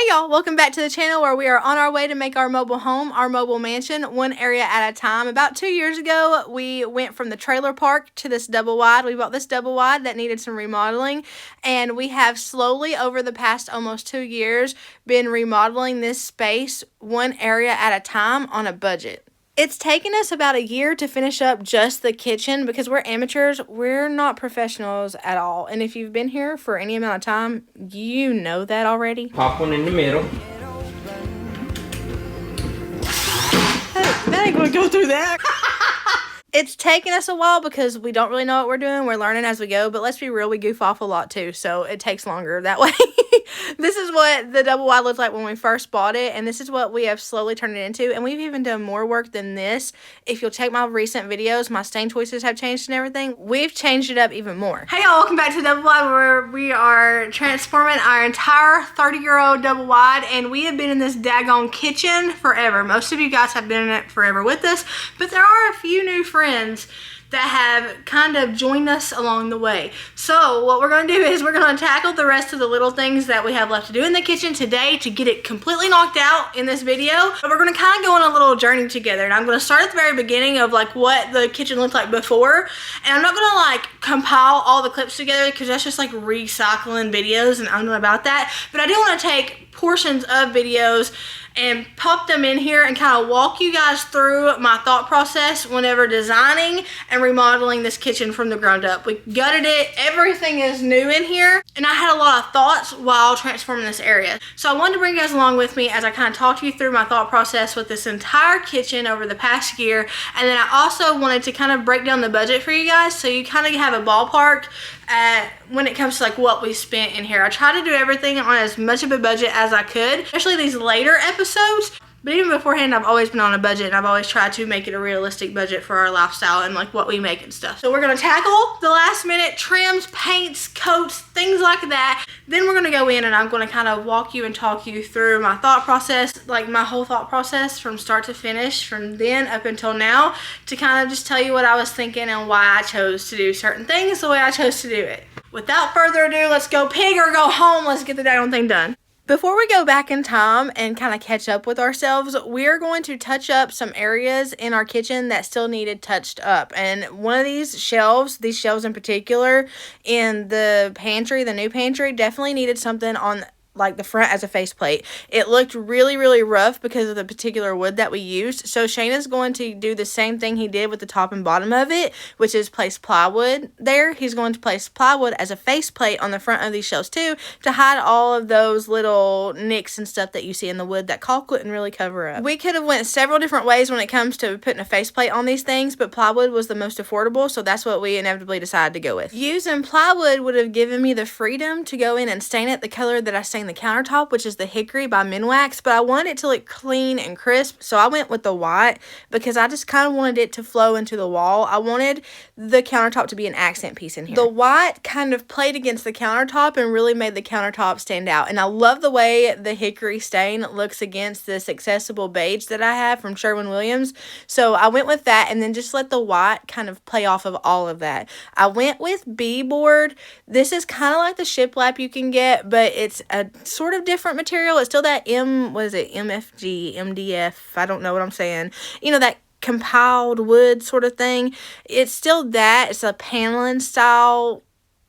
y'all, welcome back to the channel where we are on our way to make our mobile home, our mobile mansion, one area at a time. About 2 years ago, we went from the trailer park to this double wide. We bought this double wide that needed some remodeling, and we have slowly over the past almost 2 years been remodeling this space one area at a time on a budget. It's taken us about a year to finish up just the kitchen because we're amateurs. We're not professionals at all. And if you've been here for any amount of time, you know that already. Pop one in the middle. That ain't gonna go through that. It's taken us a while because we don't really know what we're doing. We're learning as we go, but let's be real, we goof off a lot too, so it takes longer that way. This is what the double wide looked like when we first bought it, and this is what we have slowly turned it into, and we've even done more work than this. If you'll check my recent videos, my stain choices have changed and everything. We've changed it up even more. Hey y'all, welcome back to the double wide where we are transforming our entire 30-year-old double wide, and we have been in this daggone kitchen forever. Most of you guys have been in it forever with us, but there are a few new friends that have kind of joined us along the way. So what we're going to do is we're going to tackle the rest of the little things that we have left to do in the kitchen today to get it completely knocked out in this video. But we're going to kind of go on a little journey together, and I'm going to start at the very beginning of like what the kitchen looked like before, and I'm not going to like compile all the clips together because that's just like recycling videos, and I'm not about that. But I do want to take portions of videos and pop them in here and kind of walk you guys through my thought process whenever designing and remodeling this kitchen from the ground up. We gutted it, everything is new in here, and I had a lot of thoughts while transforming this area. So I wanted to bring you guys along with me as I kind of talk you through my thought process with this entire kitchen over the past year, and then I also wanted to kind of break down the budget for you guys so you kind of have a ballpark when it comes to like what we spent in here. I try to do everything on as much of a budget as I could, especially these later episodes. But even beforehand, I've always been on a budget, and I've always tried to make it a realistic budget for our lifestyle and like what we make and stuff. So we're gonna tackle the last minute trims, paints, coats, things like that. Then we're gonna go in and I'm gonna kind of walk you and talk you through my thought process, like my whole thought process from start to finish, from then up until now, to kind of just tell you what I was thinking and why I chose to do certain things the way I chose to do it. Without further ado, let's go pig or go home. Let's get the daggone thing done. Before we go back in time and kind of catch up with ourselves, we're going to touch up some areas in our kitchen that still needed touched up. And one of these shelves in particular, in the pantry, the new pantry, definitely needed something on like the front as a faceplate. It looked really, really rough because of the particular wood that we used. So Shayna's going to do the same thing he did with the top and bottom of it, which is place plywood there. He's going to place plywood as a faceplate on the front of these shelves too, to hide all of those little nicks and stuff that you see in the wood that caulk wouldn't really cover up. We could have went several different ways when it comes to putting a faceplate on these things, but plywood was the most affordable, so that's what we inevitably decided to go with. Using plywood would have given me the freedom to go in and stain it the color that I stained the countertop, which is the hickory by Minwax, but I wanted it to look clean and crisp, so I went with the white because I just kind of wanted it to flow into the wall. I wanted the countertop to be an accent piece in here. The white kind of played against the countertop and really made the countertop stand out, and I love the way the hickory stain looks against this accessible beige that I have from Sherwin-Williams, so I went with that and then just let the white kind of play off of all of that. I went with beadboard. This is kind of like the shiplap you can get, but it's a sort of different material. It's still that MFG, MDF, I don't know what I'm saying. You know, that compiled wood sort of thing. It's still that. It's a paneling style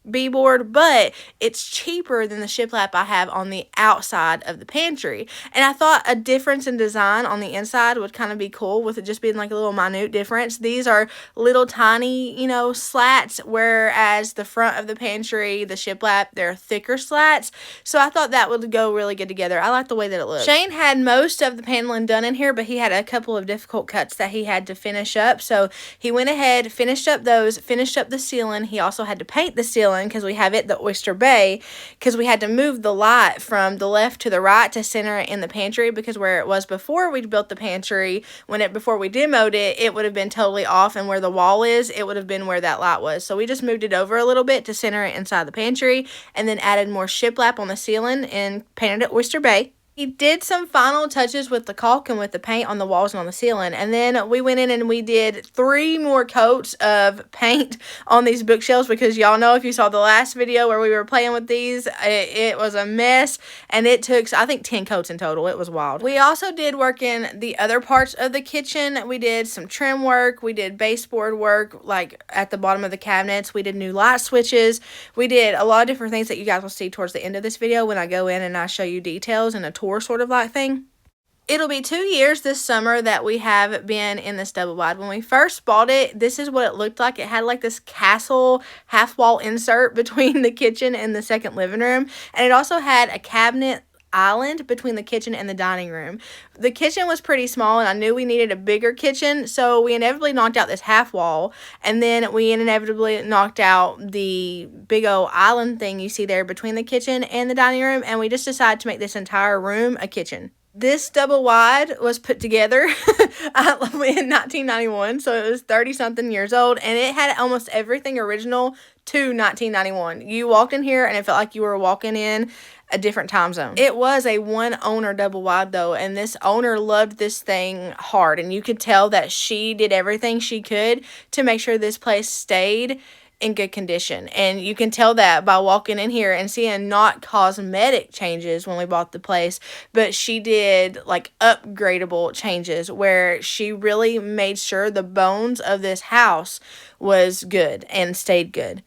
beadboard, but it's cheaper than the shiplap I have on the outside of the pantry. And I thought a difference in design on the inside would kind of be cool with it just being like a little minute difference. These are little tiny, you know, slats, whereas the front of the pantry, the shiplap, they're thicker slats. So I thought that would go really good together. I like the way that it looks. Shane had most of the paneling done in here, but he had a couple of difficult cuts that he had to finish up. So he went ahead, finished up those, finished up the ceiling. He also had to paint the ceiling because we have it the Oyster Bay, because we had to move the light from the left to the right to center it in the pantry, because where it was before we built the pantry, before we demoed it, it would have been totally off, and where the wall is, it would have been where that light was. So we just moved it over a little bit to center it inside the pantry, and then added more shiplap on the ceiling and painted it Oyster Bay. He did some final touches with the caulk and with the paint on the walls and on the ceiling. And then we went in and we did 3 more coats of paint on these bookshelves because y'all know if you saw the last video where we were playing with these, it was a mess. And it took, I think, 10 coats in total. It was wild. We also did work in the other parts of the kitchen. We did some trim work. We did baseboard work, like at the bottom of the cabinets. We did new light switches. We did a lot of different things that you guys will see towards the end of this video when I go in and I show you details and a tour sort of like thing. It'll be 2 years this summer that we have been in this double wide. When we first bought it, this is what it looked like. It had like this castle half wall insert between the kitchen and the second living room, and it also had a cabinet island between the kitchen and the dining room. The kitchen was pretty small and I knew we needed a bigger kitchen, so we inevitably knocked out this half wall, and then we inevitably knocked out the big old island thing you see there between the kitchen and the dining room, and we just decided to make this entire room a kitchen. This double wide was put together in 1991, so it was 30-something years old, and it had almost everything original to 1991. You walked in here and it felt like you were walking in a different time zone. It was a one owner double wide though, and this owner loved this thing hard, and you could tell that she did everything she could to make sure this place stayed in good condition. And you can tell that by walking in here and seeing not cosmetic changes when we bought the place, but she did like upgradable changes where she really made sure the bones of this house was good and stayed good.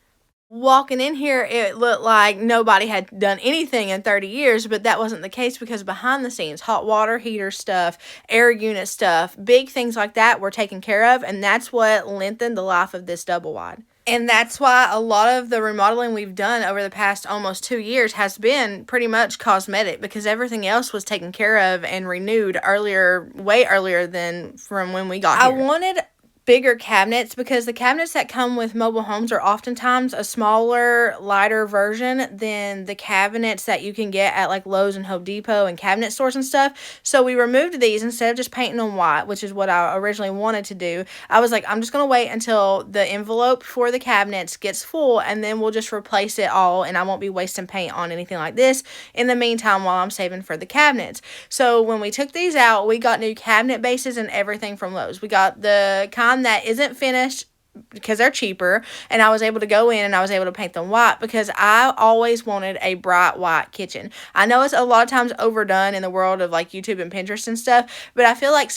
Walking in here, it looked like nobody had done anything in 30 years, but that wasn't the case because behind the scenes, hot water heater stuff, air unit stuff, big things like that were taken care of, and that's what lengthened the life of this double wide. And that's why a lot of the remodeling we've done over the past almost 2 years has been pretty much cosmetic, because everything else was taken care of and renewed earlier, way earlier than from when we got here. I wanted bigger cabinets because the cabinets that come with mobile homes are oftentimes a smaller, lighter version than the cabinets that you can get at like Lowe's and Home Depot and cabinet stores and stuff. So we removed these instead of just painting them white, which is what I originally wanted to do. I was like, I'm just going to wait until the envelope for the cabinets gets full, and then we'll just replace it all, and I won't be wasting paint on anything like this in the meantime while I'm saving for the cabinets. So when we took these out, we got new cabinet bases and everything from Lowe's. We got the kind that isn't finished because they're cheaper, and I was able to go in and I was able to paint them white because I always wanted a bright white kitchen. I know it's a lot of times overdone in the world of like YouTube and Pinterest and stuff, but I feel like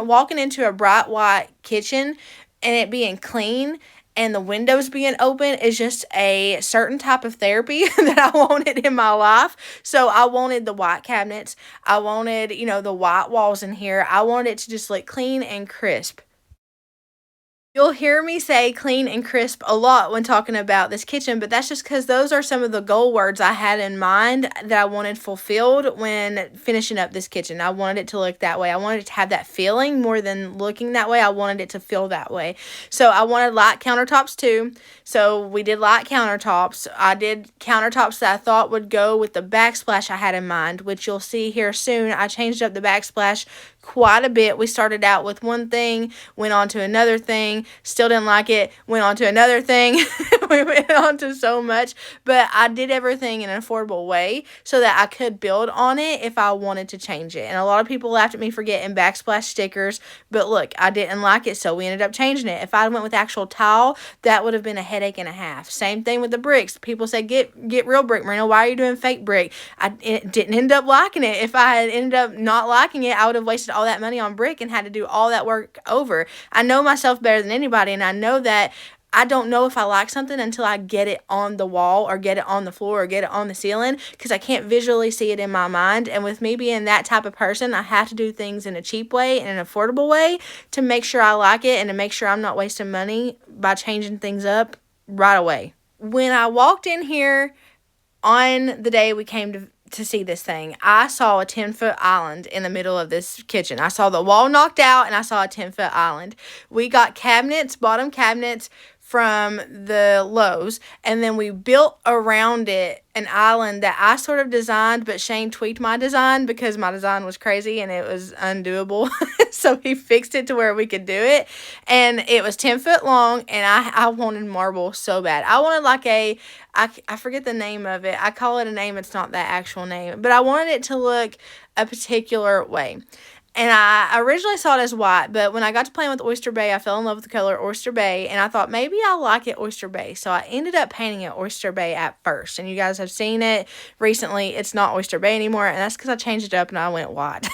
walking into a bright white kitchen and it being clean and the windows being open is just a certain type of therapy that I wanted in my life. So I wanted the white cabinets. I wanted, the white walls in here. I wanted it to just look clean and crisp. You'll hear me say clean and crisp a lot when talking about this kitchen, but that's just because those are some of the goal words I had in mind that I wanted fulfilled when finishing up this kitchen. I wanted it to look that way. I wanted it to have that feeling more than looking that way. I wanted it to feel that way. So I wanted light countertops too. So we did light countertops. I did countertops that I thought would go with the backsplash I had in mind, which you'll see here soon. I changed up the backsplash quite a bit. We started out with one thing, went on to another thing, still didn't like it, went on to another thing. We went on to so much, but I did everything in an affordable way so that I could build on it if I wanted to change it. And a lot of people laughed at me for getting backsplash stickers, but look, I didn't like it, so we ended up changing it. If I went with actual tile, that would have been a headache and a half. Same thing with the bricks. People say get real brick, Merina. Why are you doing fake brick? I didn't end up liking it. If I had ended up not liking it, I would have wasted all that money on brick and had to do all that work over. I know myself better than anybody, and I know that I don't know if I like something until I get it on the wall or get it on the floor or get it on the ceiling, because I can't visually see it in my mind. And with me being that type of person, I have to do things in a cheap way and an affordable way to make sure I like it and to make sure I'm not wasting money by changing things up right away. When I walked in here on the day we came to see this thing, I saw a 10-foot island in the middle of this kitchen. I saw the wall knocked out and I saw a 10-foot island. We got cabinets, bottom cabinets from the Lowe's, and then we built around it an island that I sort of designed, but Shane tweaked my design because my design was crazy and it was undoable. So he fixed it to where we could do it, and it was 10 foot long, and I wanted marble so bad. I wanted like I forget the name of it. I call it a name. It's not that actual name, but I wanted it to look a particular way. And I originally saw it as white, but when I got to playing with Oyster Bay, I fell in love with the color Oyster Bay, and I thought maybe I like it Oyster Bay. So I ended up painting it Oyster Bay at first, and you guys have seen it recently. It's not Oyster Bay anymore, and that's because I changed it up and I went white.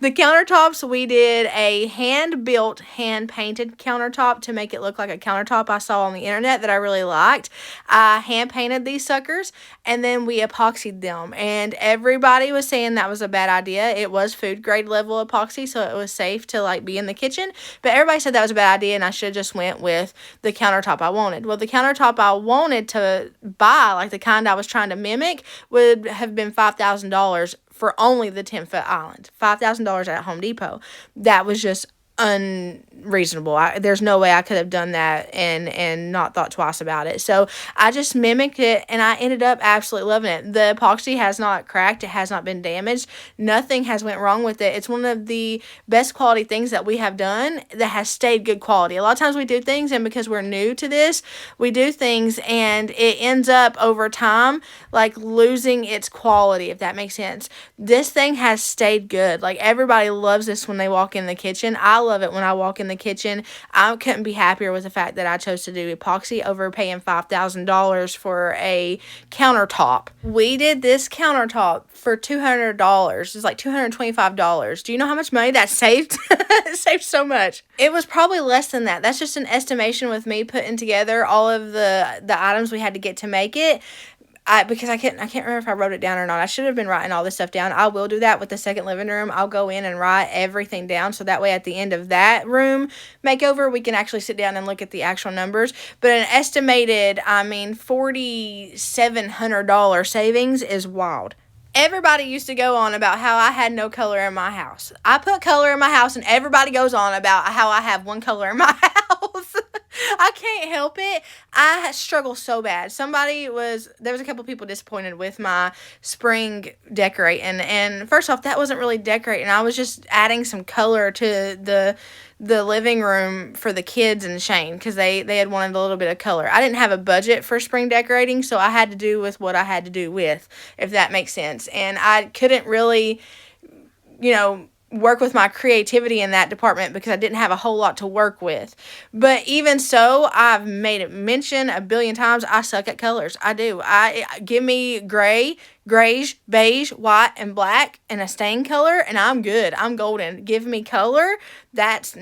The countertops, we did a hand-built, hand-painted countertop to make it look like a countertop I saw on the internet that I really liked. I hand-painted these suckers, and then we epoxied them, and everybody was saying that was a bad idea. It was food-grade level epoxy, so it was safe to like be in the kitchen, but everybody said that was a bad idea and I should have just went with the countertop I wanted. Well, the countertop I wanted to buy, like the kind I was trying to mimic, would have been $5,000 for only the 10-foot island. $5,000 at Home Depot. That was just unreasonable. There's no way I could have done that and not thought twice about it. So I just mimicked it, and I ended up absolutely loving it. The epoxy has not cracked. It has not been damaged. Nothing has went wrong with it. It's one of the best quality things that we have done that has stayed good quality. A lot of times we do things, and because we're new to this, we do things and it ends up over time like losing its quality, if that makes sense. This thing has stayed good. Like everybody loves this when they walk in the kitchen. I love it when I walk in the kitchen. I couldn't be happier with the fact that I chose to do epoxy over paying $5,000 for a countertop. We did this countertop for $200. It's like $225. Do you know how much money that saved? It saved so much. It was probably less than that. That's just an estimation with me putting together all of the items we had to get to make it. Because I can't remember if I wrote it down or not. I should have been writing all this stuff down. I will do that with the second living room. I'll go in and write everything down, so that way at the end of that room makeover, we can actually sit down and look at the actual numbers. But an estimated, $4,700 savings is wild. Everybody used to go on about how I had no color in my house. I put color in my house, and everybody goes on about how I have one color in my house. I can't help it. I struggle so bad. There was a couple people disappointed with my spring decorating, and first off, that wasn't really decorating. I was just adding some color to the living room for the kids and Shane, because they had wanted a little bit of color. I didn't have a budget for spring decorating, so I had to do with what I had to do with, if that makes sense. And I couldn't really, work with my creativity in that department because I didn't have a whole lot to work with. But even so, I've made it mention a billion times, I suck at colors. I do. Give me gray, grayish, beige, white, and black, and a stain color, and I'm good. I'm golden. Give me color. That's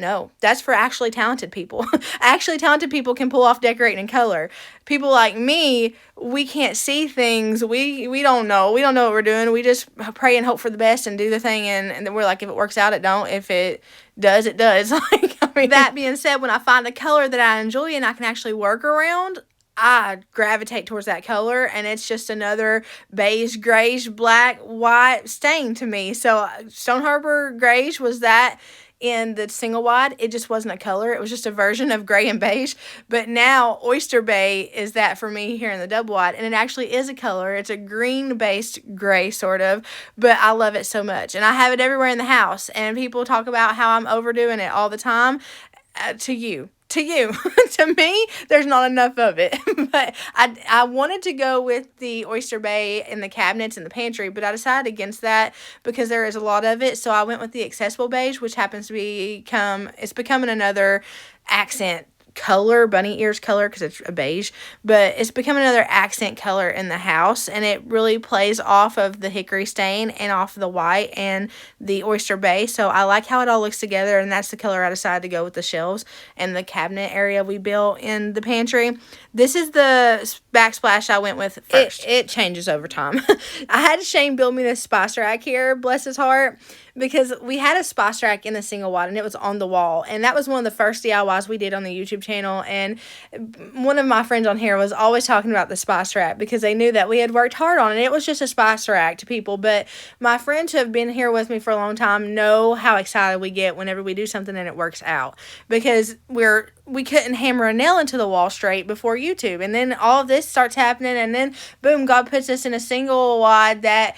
for actually talented people. Actually talented people can pull off decorating in color. People like me, we can't see things. We don't know. We don't know what we're doing. We just pray and hope for the best and do the thing, and then we're like, if it works out, it don't. If it does, it does. That being said, when I find a color that I enjoy and I can actually work around, I gravitate towards that color, and it's just another beige, grayish, black, white stain to me. So Stone Harbor grayish was that in the single wide. It just wasn't a color. It was just a version of gray and beige. But now Oyster Bay is that for me here in the double wide, and it actually is a color. It's a green-based gray, sort of, but I love it so much. And I have it everywhere in the house, and people talk about how I'm overdoing it all the time. To you. To me, there's not enough of it. But I wanted to go with the Oyster Bay in the cabinets and the pantry, but I decided against that because there is a lot of it. So I went with the accessible beige, which happens to it's becoming another accent color, bunny ears color, because it's a beige, but it's becoming another accent color in the house, and it really plays off of the hickory stain and off the white and the Oyster Bay. So I like how it all looks together, and that's the color I decided to go with the shelves and the cabinet area we built in the pantry. This is the Backsplash I went with first. It changes over time. I had Shane build me this spice rack here, bless his heart, because we had a spice rack in the single wide, and it was on the wall, and that was one of the first DIYs we did on the YouTube channel. And one of my friends on here was always talking about the spice rack because they knew that we had worked hard on it. It was just a spice rack to people, but my friends who have been here with me for a long time know how excited we get whenever we do something and it works out, because we couldn't hammer a nail into the wall straight before YouTube. And then all of this starts happening, and then boom, God puts us in a single wide that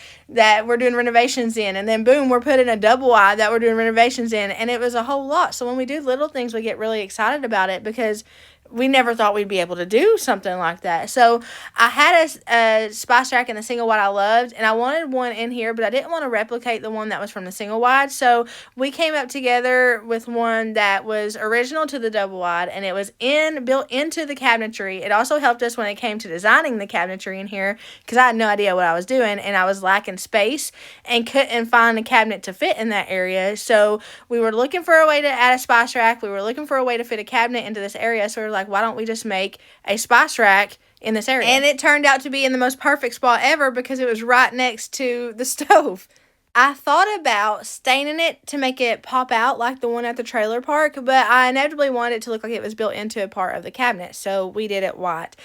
we're doing renovations in, and then boom, we're putting a double wide that we're doing renovations in, and it was a whole lot. So when we do little things, we get really excited about it because we never thought we'd be able to do something like that. So I had a spice rack in the single wide I loved, and I wanted one in here, but I didn't want to replicate the one that was from the single wide. So we came up together with one that was original to the double wide, and it was built into the cabinetry. It also helped us when it came to designing the cabinetry in here, because I had no idea what I was doing, and I was lacking space and couldn't find a cabinet to fit in that area. So we were looking for a way to add a spice rack. We were looking for a way to fit a cabinet into this area. So we were like, why don't we just make a spice rack in this area? And it turned out to be in the most perfect spot ever because it was right next to the stove. I thought about staining it to make it pop out like the one at the trailer park, but I inevitably wanted it to look like it was built into a part of the cabinet, so we did it white.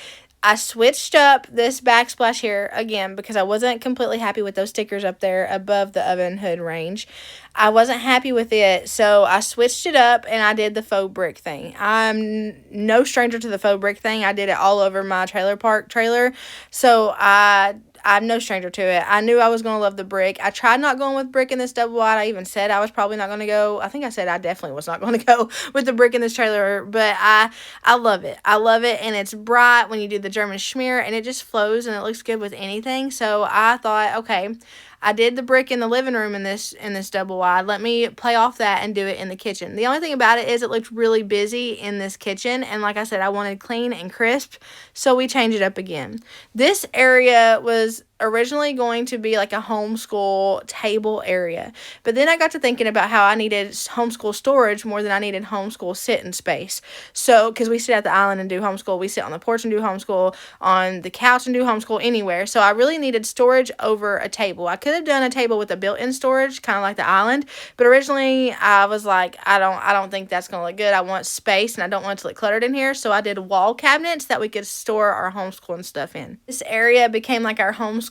I switched up this backsplash here again because I wasn't completely happy with those stickers up there above the oven hood range. I wasn't happy with it, so I switched it up and I did the faux brick thing. I'm no stranger to the faux brick thing. I did it all over my trailer park trailer, so I'm no stranger to it. I knew I was going to love the brick. I tried not going with brick in this double wide. I even said I was probably not going to go. I think I said I definitely was not going to go with the brick in this trailer, but I love it. I love it, and it's bright when you do the German schmear, and it just flows, and it looks good with anything. So I thought, okay, I did the brick in the living room in this double wide. Let me play off that and do it in the kitchen. The only thing about it is it looked really busy in this kitchen, and like I said, I wanted clean and crisp, so we changed it up again. This area was originally going to be like a homeschool table area, but then I got to thinking about how I needed homeschool storage more than I needed homeschool sitting space. So because we sit at the island and do homeschool, we sit on the porch and do homeschool, on the couch and do homeschool, anywhere. So I really needed storage over a table. I could have done a table with a built-in storage, kind of like the island, but originally I was like, I don't think that's gonna look good. I want space, and I don't want it to look cluttered in here. So I did wall cabinets that we could store our homeschooling stuff in. This area became like our homeschooling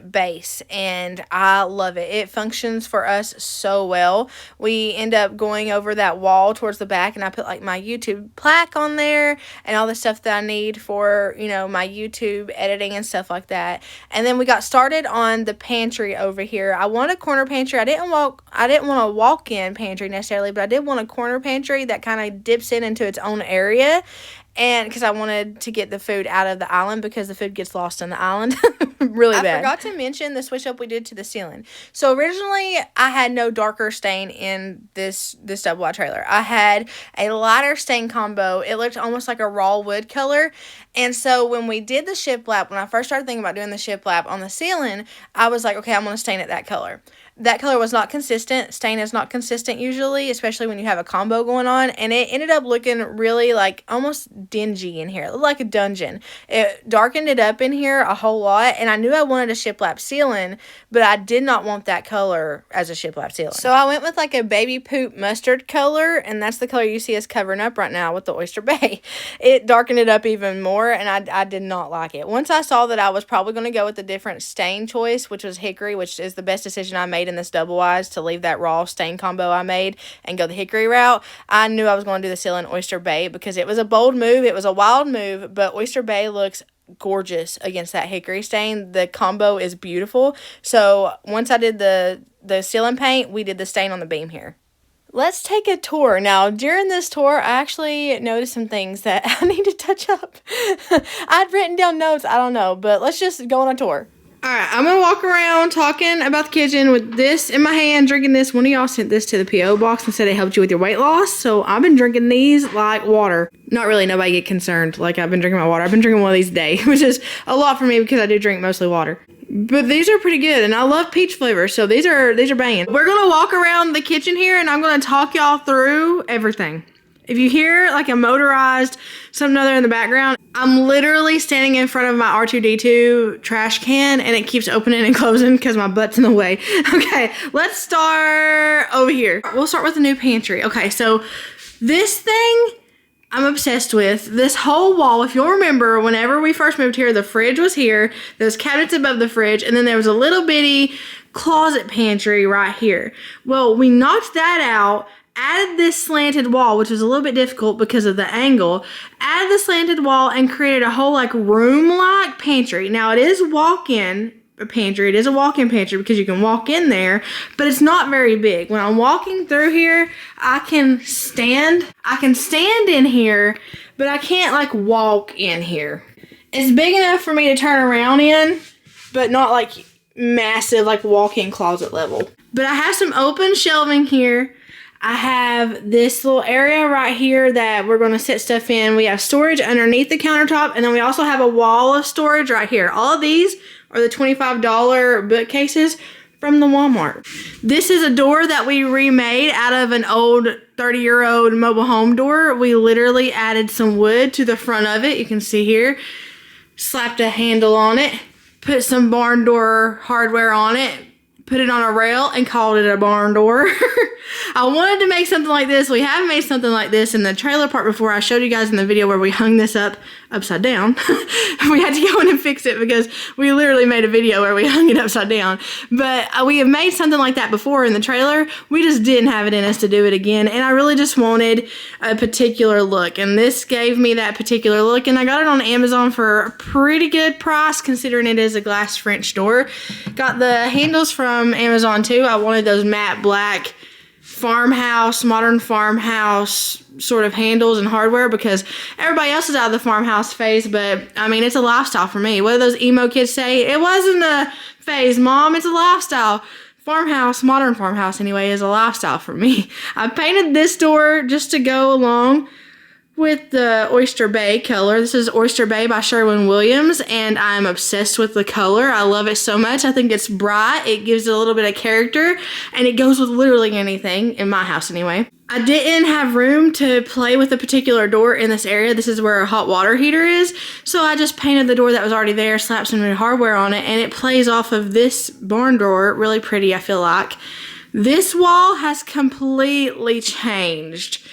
base, and I love it. It functions for us so well. We end up going over that wall towards the back, and I put like my YouTube plaque on there and all the stuff that I need for, you know, my YouTube editing and stuff like that. And then we got started on the pantry over here. I want a corner pantry. I didn't want a walk-in pantry necessarily, but I did want a corner pantry that kind of dips into its own area. And because I wanted to get the food out of the island, because the food gets lost in the island really bad. I forgot to mention the switch up we did to the ceiling. So originally I had no darker stain in this double wide trailer. I had a lighter stain combo. It looked almost like a raw wood color. And so when we did the shiplap, when I first started thinking about doing the shiplap on the ceiling, I was like, okay, I'm going to stain it that color. That color was not consistent. Stain is not consistent usually, especially when you have a combo going on. And it ended up looking really like almost dingy in here. It looked like a dungeon. It darkened it up in here a whole lot. And I knew I wanted a shiplap ceiling, but I did not want that color as a shiplap ceiling. So I went with like a baby poop mustard color. And that's the color you see us covering up right now with the Oyster Bay. It darkened it up even more, and I did not like it. Once I saw that I was probably going to go with a different stain choice, which was hickory, which is the best decision I made in this double wise, to leave that raw stain combo I made and go the hickory route. I knew I was going to do the ceiling Oyster Bay because it was a bold move. It was a wild move, but Oyster Bay looks gorgeous against that hickory stain. The combo is beautiful. So once I did the ceiling paint, we did the stain on the beam here. Let's take a tour. Now, during this tour, I actually noticed some things that I need to touch up. I'd written down notes, I don't know, but let's just go on a tour. Alright, I'm going to walk around talking about the kitchen with this in my hand, drinking this. One of y'all sent this to the P.O. box and said it helped you with your weight loss, so I've been drinking these like water. Not really, nobody get concerned. Like, I've been drinking my water. I've been drinking one of these a day, which is a lot for me because I do drink mostly water. But these are pretty good, and I love peach flavor, so these are banging. We're going to walk around the kitchen here, and I'm going to talk y'all through everything. If you hear like a motorized something other in the background, I'm literally standing in front of my R2-D2 trash can, and it keeps opening and closing because my butt's in the way. Okay, let's start over here. We'll start with the new pantry. Okay, so this thing I'm obsessed with. This whole wall, if you'll remember, whenever we first moved here, the fridge was here, there's cabinets above the fridge, and then there was a little bitty closet pantry right here. Well, we knocked that out, added this slanted wall, which was a little bit difficult because of the angle. Added the slanted wall and created a whole like room-like pantry. Now it is walk-in pantry. It is a walk-in pantry because you can walk in there, but it's not very big. When I'm walking through here, I can stand in here, but I can't like walk in here. It's big enough for me to turn around in, but not like massive like walk-in closet level. But I have some open shelving here. I have this little area right here that we're going to set stuff in. We have storage underneath the countertop, and then we also have a wall of storage right here. All of these are the $25 bookcases from the Walmart. This is a door that we remade out of an old 30-year-old mobile home door. We literally added some wood to the front of it. You can see here. Slapped a handle on it. Put some barn door hardware on it. Put it on a rail and called it a barn door. I wanted to make something like this. We have made something like this in the trailer park before. I showed you guys in the video where we hung this up upside down. We had to go in and fix it because we literally made a video where we hung it upside down. But we have made something like that before in the trailer. We just didn't have it in us to do it again. And I really just wanted a particular look. And this gave me that particular look. And I got it on Amazon for a pretty good price considering it is a glass French door. Got the handles from Amazon too. I wanted those matte black farmhouse, modern farmhouse sort of handles and hardware because everybody else is out of the farmhouse phase, but I mean, it's a lifestyle for me. What do those emo kids say? It wasn't a phase, Mom, it's a lifestyle. Farmhouse, modern farmhouse anyway, is a lifestyle for me. I painted this door just to go along with the Oyster Bay color. This is Oyster Bay by Sherwin-Williams, and I'm obsessed with the color. I love it so much. I think it's bright. It gives it a little bit of character, and it goes with literally anything, in my house anyway. I didn't have room to play with a particular door in this area. This is where a hot water heater is, so I just painted the door that was already there, slapped some new hardware on it, and it plays off of this barn door. Really pretty, I feel like. This wall has completely changed.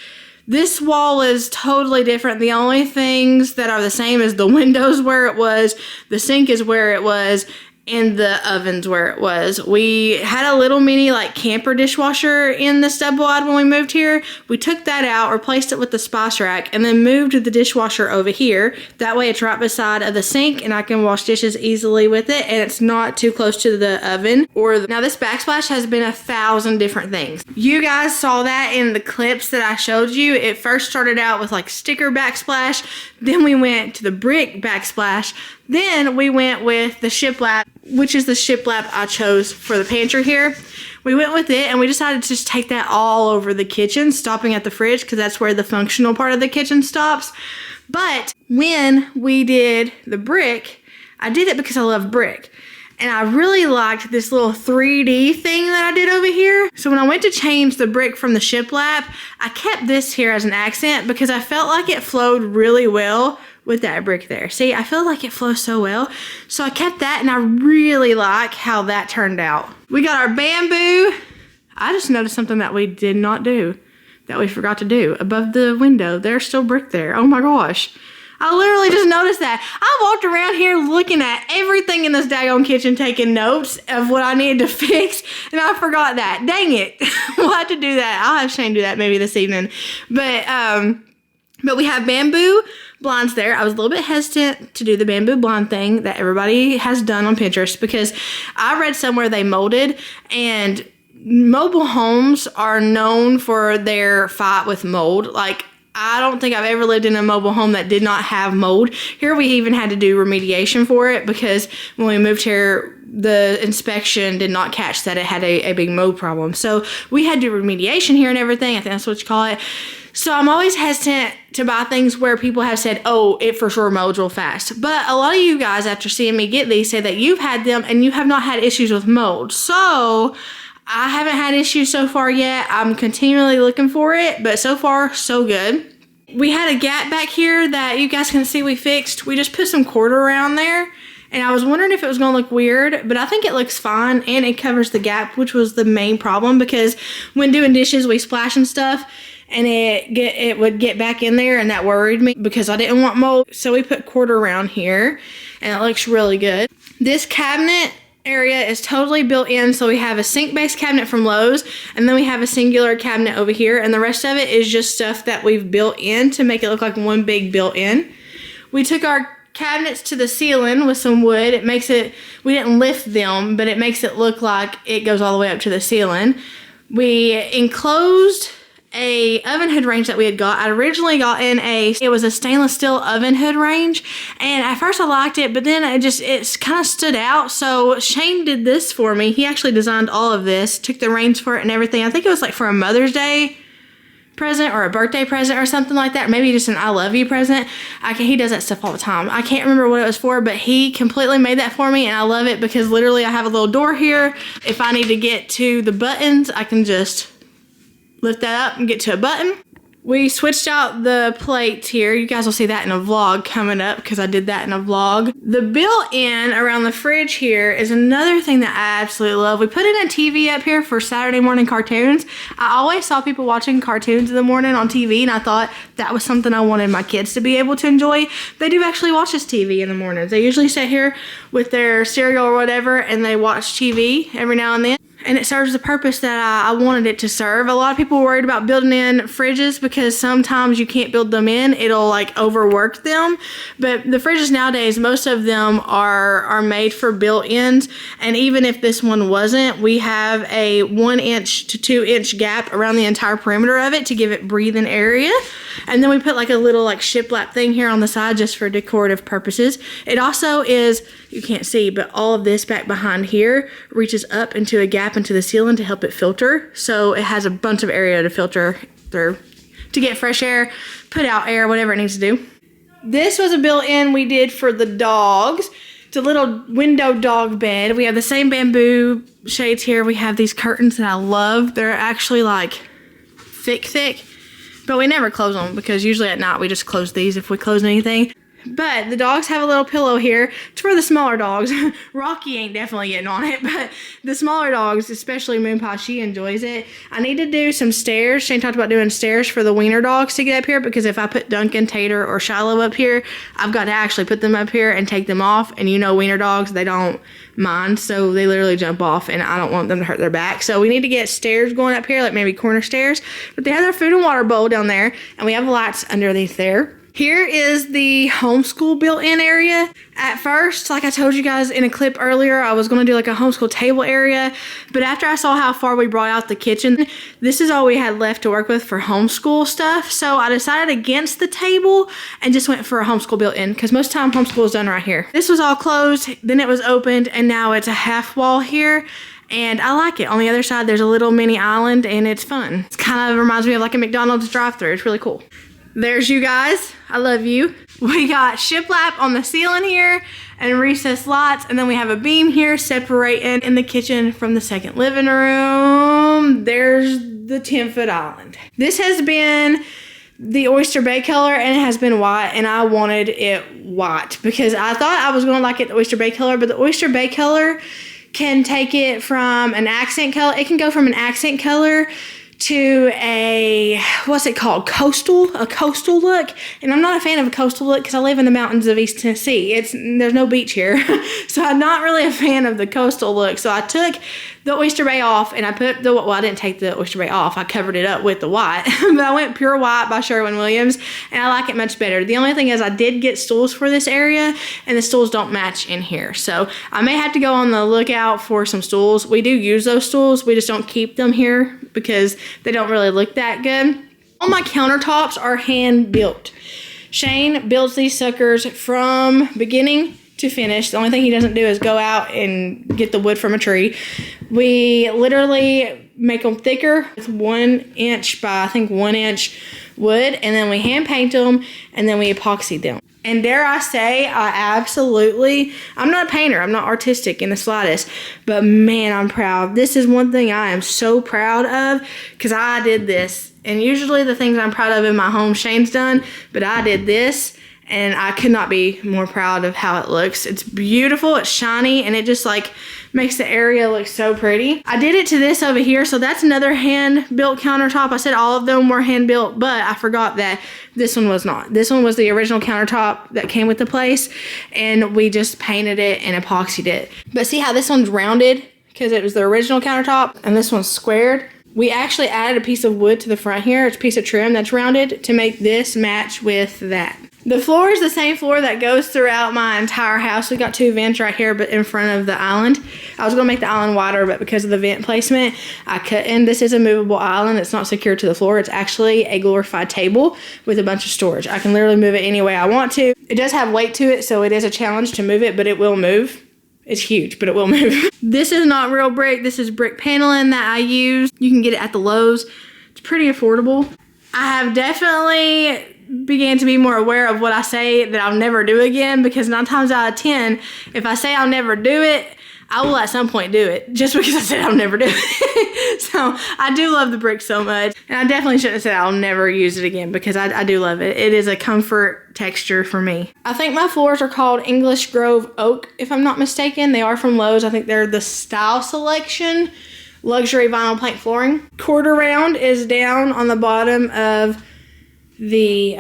This wall is totally different. The only things that are the same is the windows where it was, the sink is where it was, and the oven's where it was. We had a little mini like camper dishwasher in the stub wad when we moved here. We took that out, replaced it with the spice rack, and then moved the dishwasher over here. That way it's right beside of the sink and I can wash dishes easily with it, and it's not too close to the oven. Now this Backsplash has been 1,000 different things. You guys saw that in the clips that I showed you. It first started out with like sticker Backsplash, then we went to the brick Backsplash, then we went with the shiplap, which is the shiplap I chose for the pantry here. We went with it and we decided to just take that all over the kitchen, stopping at the fridge because that's where the functional part of the kitchen stops. But when we did the brick, I did it because I love brick. And I really liked this little 3D thing that I did over here. So when I went to change the brick from the shiplap, I kept this here as an accent because I felt like it flowed really well with that brick there. See, I feel like it flows so well. So I kept that and I really like how that turned out. We got our bamboo. I just noticed something that we did not do, that we forgot to do. Above the window, there's still brick there. Oh my gosh. I literally just noticed that. I walked around here looking at everything in this daggone kitchen, taking notes of what I needed to fix, and I forgot that. Dang it. We'll have to do that. I'll have Shane do that maybe this evening. But we have bamboo blinds there. I was a little bit hesitant to do the bamboo blind thing that everybody has done on Pinterest because I read somewhere they molded, and mobile homes are known for their fight with mold. Like, I don't think I've ever lived in a mobile home that did not have mold. Here we even had to do remediation for it because when we moved here, the inspection did not catch that it had a big mold problem. So we had to do remediation here and everything. I think that's what you call it. So I'm always hesitant to buy things where people have said, oh, it for sure molds real fast. But a lot of you guys, after seeing me get these, say that you've had them and you have not had issues with mold. So I haven't had issues so far yet. I'm continually looking for it, but so far, so good. We had a gap back here that you guys can see we fixed. We just put some cord around there, and I was wondering if it was gonna look weird, but I think it looks fine, and it covers the gap, which was the main problem, because when doing dishes, we splash and stuff, and it would get back in there, and that worried me because I didn't want mold. So we put cord around here, and it looks really good. This cabinet area is totally built in. So we have a sink-based cabinet from Lowe's, and then we have a singular cabinet over here, and the rest of it is just stuff that we've built in to make it look like one big built-in. We took our cabinets to the ceiling with some wood. It makes it, we didn't lift them, but it makes it look like it goes all the way up to the ceiling. We enclosed a oven hood range that we had got. I originally got in it was a stainless steel oven hood range, and at first I liked it, but then it kind of stood out. So Shane did this for me. He actually designed all of this, took the range for it and everything. I think it was like for a Mother's Day present or a birthday present or something like that. Maybe just an I love you present. He does that stuff all the time. I can't remember what it was for, but he completely made that for me, and I love it because literally I have a little door here. If I need to get to the buttons, I can just lift that up and get to a button. We switched out the plates here. You guys will see that in a vlog coming up because I did that in a vlog. The built-in around the fridge here is another thing that I absolutely love. We put in a TV up here for Saturday morning cartoons. I always saw people watching cartoons in the morning on TV, and I thought that was something I wanted my kids to be able to enjoy. They do actually watch this TV in the mornings. They usually sit here with their cereal or whatever, and they watch TV every now and then. And it serves the purpose that I wanted it to serve. A lot of people are worried about building in fridges because sometimes you can't build them in. It'll like overwork them. But the fridges nowadays, most of them are made for built-ins. And even if this one wasn't, we have a 1 inch to 2 inch gap around the entire perimeter of it to give it breathing area. And then we put like a little like shiplap thing here on the side just for decorative purposes. It also is, you can't see, but all of this back behind here reaches up into a gap into the ceiling to help it filter. So it has a bunch of area to filter through to get fresh air, put out air, whatever it needs to do. This was a built-in we did for the dogs. It's a little window dog bed. We have the same bamboo shades here. We have these curtains that I love. They're actually like thick, but we never close them because usually at night we just close these if we close anything. But the dogs have a little pillow here. It's for the smaller dogs. Rocky ain't definitely getting on it, but the smaller dogs, especially Moon Pie, she enjoys it. I need to do some stairs. Shane talked about doing stairs for the wiener dogs to get up here because if I put Duncan, Tater, or Shiloh up here, I've got to actually put them up here and take them off. And you know wiener dogs, they don't mind, so they literally jump off, and I don't want them to hurt their back. So we need to get stairs going up here, like maybe corner stairs. But they have their food and water bowl down there, and we have lights underneath there. Here is the homeschool built-in area. At first, like I told you guys in a clip earlier, I was going to do like a homeschool table area. But after I saw how far we brought out the kitchen, this is all we had left to work with for homeschool stuff. So I decided against the table and just went for a homeschool built-in because most time homeschool is done right here. This was all closed, then it was opened, and now it's a half wall here. And I like it. On the other side, there's a little mini island, and it's fun. It kind of reminds me of like a McDonald's drive-thru. It's really cool. There's you guys. I love you. We got shiplap on the ceiling here and recessed lights, and then we have a beam here separating in the kitchen from the second living room. There's the 10-foot island. This has been the Oyster Bay color, and it has been white, and I wanted it white because I thought I was going to like it the Oyster Bay color, but the Oyster Bay color can take it from an accent color. It can go from an accent color to a, what's it called, a coastal look. And I'm not a fan of a coastal look because I live in the mountains of East Tennessee. There's no beach here. So I'm not really a fan of the coastal look. So I took the Oyster Bay off and I put the, well, I didn't take the Oyster Bay off. I covered it up with the white. But I went pure white by Sherwin-Williams, and I like it much better. The only thing is I did get stools for this area, and the stools don't match in here. So I may have to go on the lookout for some stools. We do use those stools. We just don't keep them here because they don't really look that good. All my countertops are hand built. Shane builds these suckers from beginning to finish. The only thing he doesn't do is go out and get the wood from a tree. We literally make them thicker with 1 inch by I think 1 inch wood, and then we hand paint them, and then we epoxy them. And dare I say, I'm not a painter, I'm not artistic in the slightest, but man, I'm proud. This is one thing I am so proud of because I did this. And usually the things I'm proud of in my home, Shane's done, but I did this. and I could not be more proud of how it looks. It's beautiful, it's shiny, and it just like makes the area look so pretty. I did it to this over here, so that's another hand-built countertop. I said all of them were hand-built, but I forgot that this one was not. This one was the original countertop that came with the place, and we just painted it and epoxied it. But see how this one's rounded? Because it was the original countertop, and this one's squared. We actually added a piece of wood to the front here. It's a piece of trim that's rounded to make this match with that. The floor is the same floor that goes throughout my entire house. We got 2 vents right here, but in front of the island. I was gonna make the island wider, but because of the vent placement, I couldn't. This is a movable island. It's not secured to the floor. It's actually a glorified table with a bunch of storage. I can literally move it any way I want to. It does have weight to it, so it is a challenge to move it, but it will move. It's huge, but it will move. This is not real brick. This is brick paneling that I use. You can get it at the Lowe's. It's pretty affordable. I have definitely began to be more aware of what I say that I'll never do again, because 9 times out of 10, if I say I'll never do it, I will at some point do it, just because I said I'll never do it. So I do love the brick so much, and I definitely shouldn't have said I'll never use it again, because I do love it. It is a comfort texture for me. I think my floors are called English Grove Oak, if I'm not mistaken. They are from Lowe's. I think they're the Style Selection luxury vinyl plank flooring. Quarter round is down on the bottom of the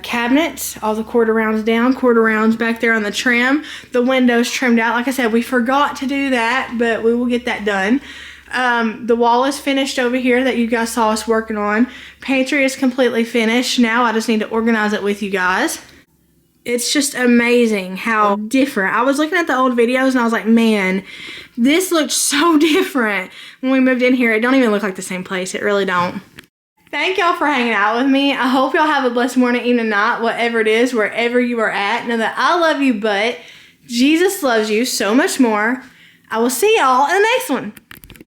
cabinets, all the quarter rounds down, quarter rounds back there on the trim. The windows trimmed out. Like I said, we forgot to do that, but we will get that done. The wall is finished over here that you guys saw us working on. Pantry is completely finished. Now I just need to organize it with you guys. It's just amazing how different. I was looking at the old videos and I was like, man, this looks so different. When we moved in here, it don't even look like the same place. It really don't. Thank y'all for hanging out with me. I hope y'all have a blessed morning, evening, night, whatever it is, wherever you are at. Know that I love you, but Jesus loves you so much more. I will see y'all in the next one.